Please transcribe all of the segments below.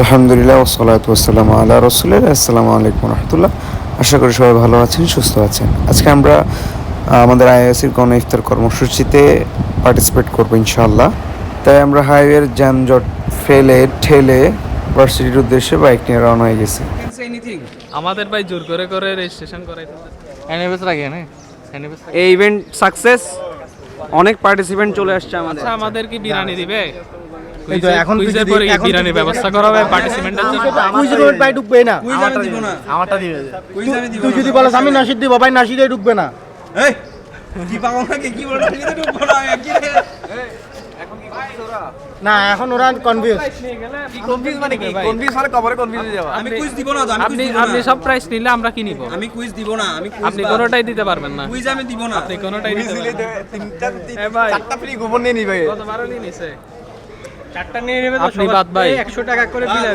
আলহামদুলিল্লাহ ওয়াসসালাতু ওয়াসসালামু আলা রাসূলিল্লাহ। আসসালামু আলাইকুম রাহমাতুল্লাহ। আশা করি সবাই ভালো আছেন, সুস্থ আছেন। আজকে আমরা আমাদের আইএসির গণ ইফতার কর্মসূচিতে পার্টিসিপেট করব ইনশাআল্লাহ। তাই আমরা হাইওয়ের যানজট ঠেলে ভার্সিটির উদ্দেশ্যে বাইক নিয়ে রওনা হয়ে গেছি। আমাদের ভাই জোর করে করে রেজিস্ট্রেশন করাইতে এই ইভেন্ট সাকসেস, অনেক পার্টিসিপেন্ট চলে আসছে আমাদের। আচ্ছা, আমাদের কি বিরিয়ানি দিবে? এই তো এখন কুইজের পরে কি বিরিয়ানির ব্যবস্থা করা হবে পার্টিসিপেন্টের জন্য? কুইজ রোড ভাই ঢুকবে না, আমারটা দিবে। তুই যদি বলস আমি নাশিদ দিব ভাই, নাশিদে ঢুকবে না। এই কি পাবো নাকি, কি বলছ নাকি তো ঢুকবো না কি রে? না এখন ওরা কনফিউজ। কনফিউজ মানে কি? কনফিউজ মানে কবরে কনফিউজ হয়ে যাওয়া। আমি কুইজ দিব না, আপনি সব প্রাইস নিলে আমরা কি নিব? আমি কুইজ দিব না, আমি আপনি কোনোটাই দিতে পারবেন না। কুইজ আমি দিব না। আপনি কোনোটাই দিতে পারবেন না। চারটা ফ্রি কুপন নিয়ে নিবে। কতবারও নিয়ে নিছে? চারটা নিয়ে নেবে তো আপনি বাদ ভাই। 100 টাকা করে দিলে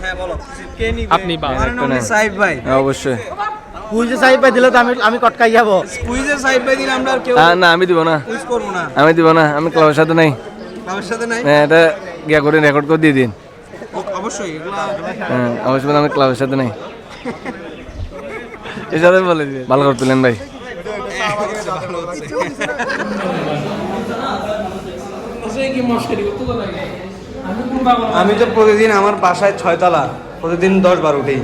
হ্যাঁ বলো কে নিবে? আপনি বাদ। সাহেব ভাই অবশ্যই। কুইজে সাহেব ভাই দিলে তো আমি কটকাই যাব। কুইজে সাহেব ভাই দিলে আমরা আর কেউ না আমি দিব না, কুইজ করব না। আমি দিব না, আমি ক্লাবের সাথে নাই। আমার সাথে নাই। হ্যাঁ, এটা গিয়া করে রেকর্ড করে দিয়ে দিন। অবশ্যই এগুলা হ্যাঁ অবশ্যই, আমি ক্লাবের সাথে নাই। এর সাথে বলে দিন, ভালো করে তুলেন ভাই। ভালো হচ্ছে। আমি তো প্রতিদিন আমার বাসায় 6 তলা, প্রতিদিন 10 বার উঠি।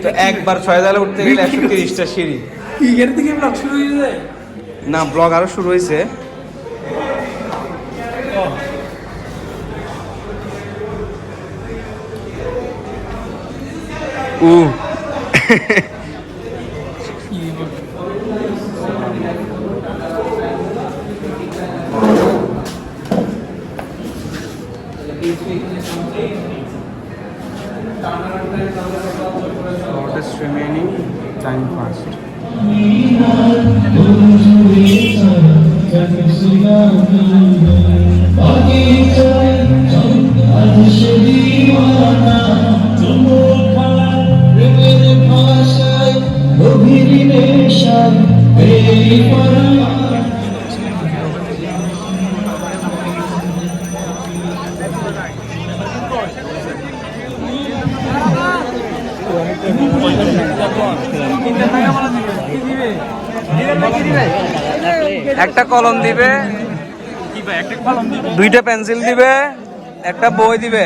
তো একবার 6 তলা উঠতে গেলে 130টা সিঁড়ি। না, ব্লগ আরো শুরু হয়েছে। What is remaining? Time fast. একটা কলম দিবে, দুইটা পেন্সিল দিবে, একটা বই দিবে।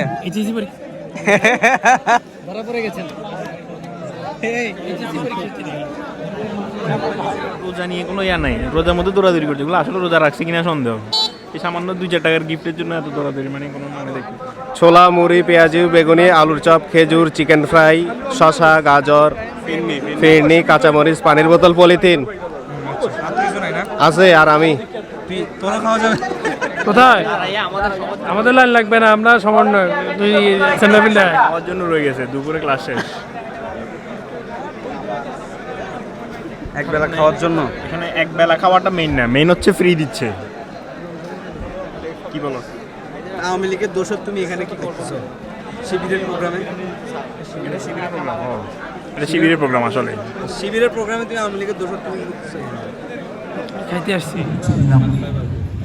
রোজা নিয়ে কোনো ইয়া নাই, রোজার মধ্যে দৌড়াদৌড়ি করছে, এগুলো আসলে রোজা রাখছে কিনা সন্দেহ। এই সামান্য 2-4 টাকার গিফটের জন্য এত দৌড়াদৌড়ি মানে কোনো মানে দেখি। ছোলা, মুড়ি, পেঁয়াজি, বেগুনি, আলুর চপ, খেজুর, চিকেন ফ্রাই, শসা, গাজর, ফিরনি, কাঁচামরিচ, পানির বোতল, পলিথিন আছে। আর আমি কোথায়? আমাদের লাইন লাগবে না, আমরা সমন্বয়। তুই সেন্টারফিল্ডে আমার জন্য রয়ে গেছে, দুপুরে ক্লাস শেষ। একবেলা খাওয়ার জন্য এখানে এক বেলা খাওয়াটা মেইন না, মেইন হচ্ছে ফ্রি দিচ্ছে। কি বলো? আওয়ামী লীগের দোষর তুমি এখানে কি করতেছো? শিবিরের প্রোগ্রামে? এটা শিবিরের প্রোগ্রাম। এটা শিবিরের প্রোগ্রাম আসলে। শিবিরের প্রোগ্রামে তুমি আওয়ামী লীগের দোষর তুমি কি করতেছো? খাইতে আসছি।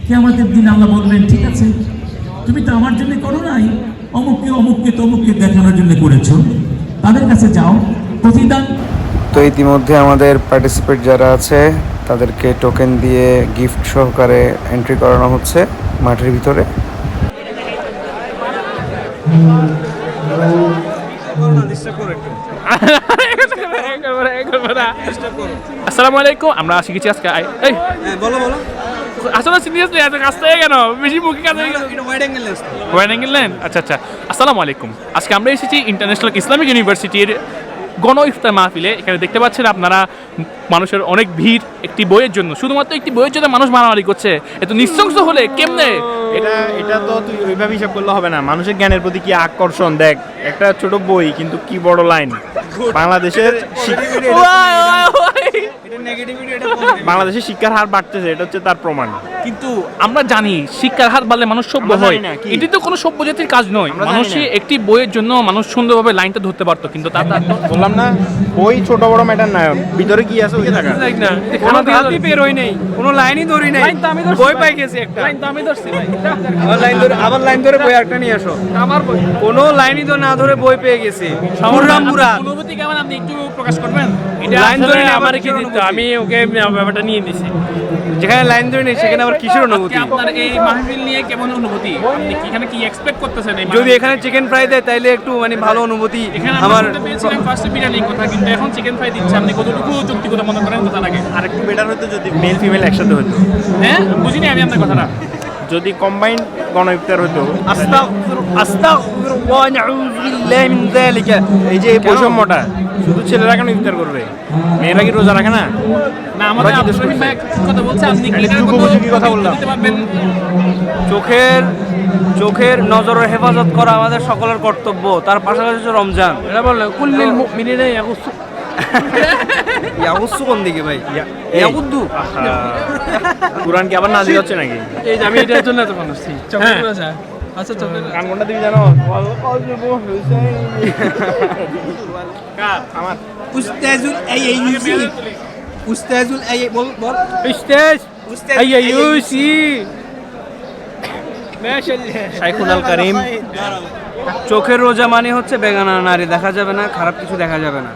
কিয়ামতের দিন আল্লাহ বলবেন, ঠিক আছে তুমি তো আমার জন্য করো নাই, অমুককে অমুককে তমুককে দেখানোর জন্য করেছো, তাদের কাছে যাও প্রতিদান। তো ইতিমধ্যে আমাদের পার্টিসিপেট যারা আছে তাদেরকে টোকেন দিয়ে গিফট সহকারে এন্ট্রি করানো হচ্ছে মাঠের ভিতরে। আসসালামু আলাইকুম, আমরা শিখেছি আজকে। এই বলো বলো। আসলে সিরিয়াসলি এত কাছ থেকে কেন বেশি মুখে কাজ হয়ে গেল? Wide angle lane. আচ্ছা আচ্ছা, আসসালামু আলাইকুম। আজকে আমরা এসেছি ইন্টারন্যাশনাল ইসলামিক ইউনিভার্সিটির গণ ইফতার মাহফিলে। এখানে দেখতে পাচ্ছেন আপনারা মানুষের অনেক ভিড় একটি বইয়ের জন্য, শুধুমাত্র একটি বইয়ের জন্য মানুষ মারামারি করছে। এত নৃশংস হলে কেমনে? এটা তো তুই ওইভাবে হিসাব করলে হবে না। মানুষের জ্ঞানের প্রতি কি আকর্ষণ দেখ, একটা ছোট বই কিন্তু কি বড় লাইন। বাংলাদেশের শিক্ষার হার বাড়তেছে, এটা হচ্ছে তার প্রমাণ। কিন্তু আমরা জানি শিক্ষার হার বাড়লে মানুষ সভ্য আমরা হয়, জানি না, কি? এটি তো কোনো সভ্য জাতির কাজ নয়। আমরা জানি মানুষই না। একটি বইয়ের জন্য মানুষ সুন্দরভাবে লাইনটা ধরতে পারতো, কিন্তু তার বললাম না বই ছোট বড় ম্যাটার নাই, ভিতরে কি আছে ওই দেখা। কোনো ধাপই বের হই নাই, কোনো লাইনই ধরি নাই, বই পাই গেছি একটা। আবার লাইন ধরে বই একটা নিয়ে আসো। আমার বই কোনো লাইনই তো না ধরে বই পেয়ে গেছি। খুররাম মুরাদ অনুভূতি কেমন আপনি একটু প্রকাশ করবেন? এটা লাইন ধরে না, আমার আমার কি কিসের দিত, অনুভূতি? আমি ওকে ব্যাপারটা নিয়ে নিছি। যেখানে লাইন ধরে নেই সেখানে আবার কিসের অনুভূতি? আপনার এই মাহফিল নিয়ে কেমন অনুভূতি? আপনি কি এখানে কি এক্সপেক্ট করতেছেন? এই যদি এখানে চিকেন ফ্রাই দেয় তাইলে একটু মানে ভালো অনুভূতি এখানে আমার। আমরা পেয়েছিলাম ফার্স্টে বিরিয়ানির কথা, কিন্তু এখন চিকেন ফ্রাই দিচ্ছে। আপনি কতটুকু যৌক্তিকতা মনে করেন কথা লাগে? আর একটু বেটার হতো যদি মেল ফিমেল একসাথে হতো, হ্যাঁ, বুঝিনি আমি আপনার কথাটা। যদি কম্বাইন্ড গণ ইফতার হতো। আস্তাগফিরুল্লাহ ওয়া নাউযু বিল্লাহি মিন যালিকা। এই যে এই বৈষম্যটা, শুধু ছেলেরা কেন ইফতার করবে, মেয়েরা কি রোজা রাখে না? না, আমাদের ওরা কি দোষ আব্দুর রহিম করছে? ভাই একটা কথা বলছে, আপনি কি আমি এটার যুগোপযোগী কথা বললাম। দিতে পারবেন? চোখের নজরের হেফাজত করা আমাদের সকলের কর্তব্য। তার পাশাপাশি হচ্ছে রমজান। এটা বললেন কুল্লিল মুমিনিনা ইয়াগুসু। ইয়াগুসু কোন দিকে ভাই? ইয়াগুদ্দু। কুরআন কি আবার নাজিল হচ্ছে নাকি? এই যে আমি এটার জন্য এত মানুষ আচ্ছা চোখের গান কোনটা দিবি জানো? আমার উস্তাজুল আইয়ুসি। উস্তাজুল বল বল। উস্তাজ আইয়ুসি। শাইখুল আল কারিম। চোখের রোজা মানে হচ্ছে বেগানা নারী দেখা যাবে না, খারাপ কিছু দেখা যাবে না।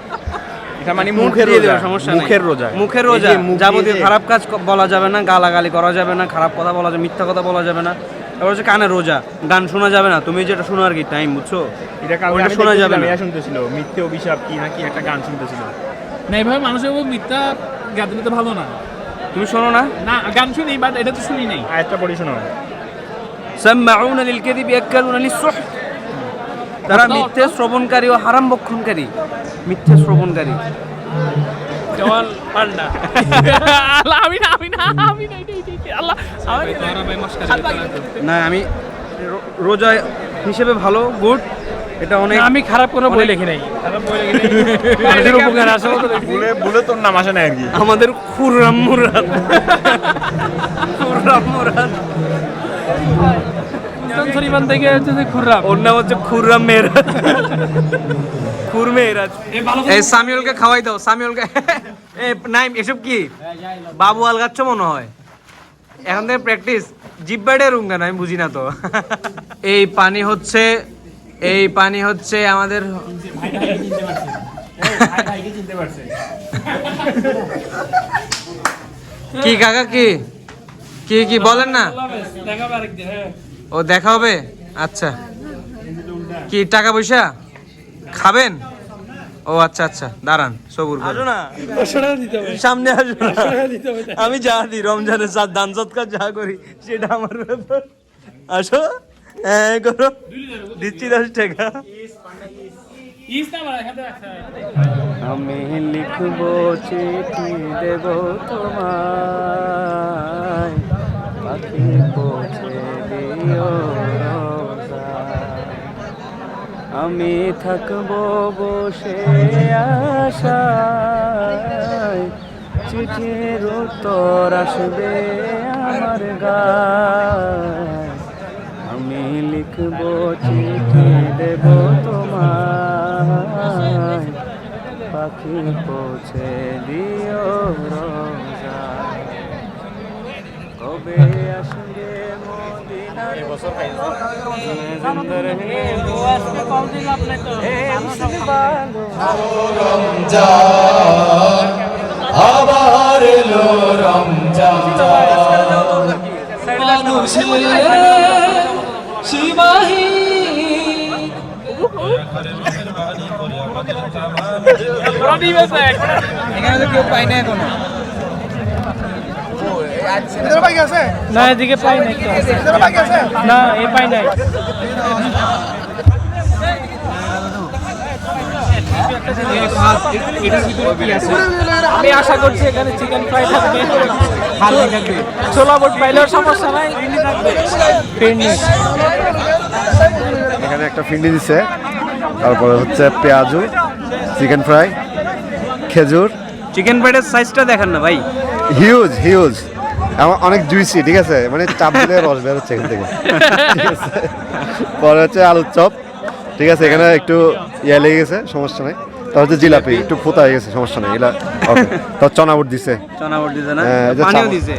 এটা মানে মুখ মুখের দিয়ে রোজা, দেবে, সমস্যা নাই। মুখের রোজা, মুখের এই রোজা যে মুখ যাবতীয় দিয়ে যে- খারাপ কাজ বলা যাবে না, গালাগালি করা যাবে না, খারাপ কথা বলা যাবে, মিথ্যা কথা বলা যাবে না। তারপর হচ্ছে কানের রোজা, গান শোনা যাবে না। তুমি যেটা শোনো আর কি টাইম, বুঝছো? এটা কালকে ওইটা আমি শোনা যাবে না। ইয়া শুনতেছিল, মিথ্যে অভিশাপ কি নাকি একটা গান শুনতেছিল। না, এইভাবে মানুষের উপর মিথ্যা গান দিলে তো ভালো না। তুমি শোনো না? না, গান শুনি, বাট এটা তো শুনি নাই। আয়াতটা পড়ি শোনো। সাম্মাউনা লিল কাযিবি ইয়াকালুনা লিস-সুহত। তারা মিথ্যে শ্রবণকারী ও হারাম বক্ষণকারী। মিথ্যে শ্রবণকারী। জল পাল্টা। আল্লাহ, আমি না আল্লাহ না, আমি রোজা হিসেবে ভালো, গুড। এটা অনেক। আমি খারাপ কোনো বই লিখি নাই। মানুষের উপকার আসে। ভুলে তোর নাম আসে না আর কি। আমাদের খুররাম মুরাদ। খুররাম মুরাদ। শরীফান থেকে হচ্ছে যে খুররাম। ওর নাম হচ্ছে খুররাম মেহরাজ। খুর মেহরাজ। এই সামিউলকে খাওয়াই দাও, সামিউলকে। নাইম, এসব কি বাবু আলগাচ্ছ মনে হয়? এখন থেকে প্র্যাকটিস। জিব্বাডে রুঙ্গা না, আমি বুঝি না তো। এই পানি হচ্ছে আমাদের। কি কাকা, কি বলেন না? ও দেখা হবে। আচ্ছা, কি টাকা পয়সা খাবেন? ও আচ্ছা আচ্ছা, দাঁড়ান, সবুর করুন। সামনে আসো না। আমি যা দিই রমজানের দান সৎকার যা করি সেটা আমার ব্যাপার। আসো, হ্যাঁ করো, দিচ্ছি 10 টাকা। আমি লিখবো চিঠি দেব তোমায়, পাখি পৌঁছে দিও রোজায়। আমি থাকবো বসে আশায়, চিঠির উত্তর আসবে আমার গায়। আমি লিখবো চিঠি দেব তোমায়, পাখি পৌঁছে দিও রোজায়। কবে আসবে মদিনার আবার এলো রমজান, শিবাহী এখানে তো কেউ পাই না এখনো। না, এদিকে পাই নাই। না, এ পাই নাই। আমি আশা করছি এখানে চিকেন ফ্রাই থাকবে, ছোলা বুট পাইলেও সমস্যা নাই। এখানে একটা ফিন্ডি দিছে, তারপরে হচ্ছে পেঁয়াজু, চিকেন ফ্রাই, খেজুর। চিকেন ফ্রাইডের সাইজটা দেখেন না ভাই, হিউজ হিউজ। আমার অনেক জুইসি, ঠিক আছে, মানে চাপ দিলে রস বের হচ্ছে এখান থেকে, ঠিক আছে। পরে হচ্ছে আলুর চপ, ঠিক আছে, এখানে একটু ইয়ে লেগে গেছে, সমস্যা নেই। তারপর হচ্ছে জিলাপি একটু ফোতা হয়ে গেছে, সমস্যা নেই, এগুলা ওকে। তো চনা বুট দিছে, চনা বুট দিছে না, হ্যাঁ, এই যে পানিও চাপ- দিছে।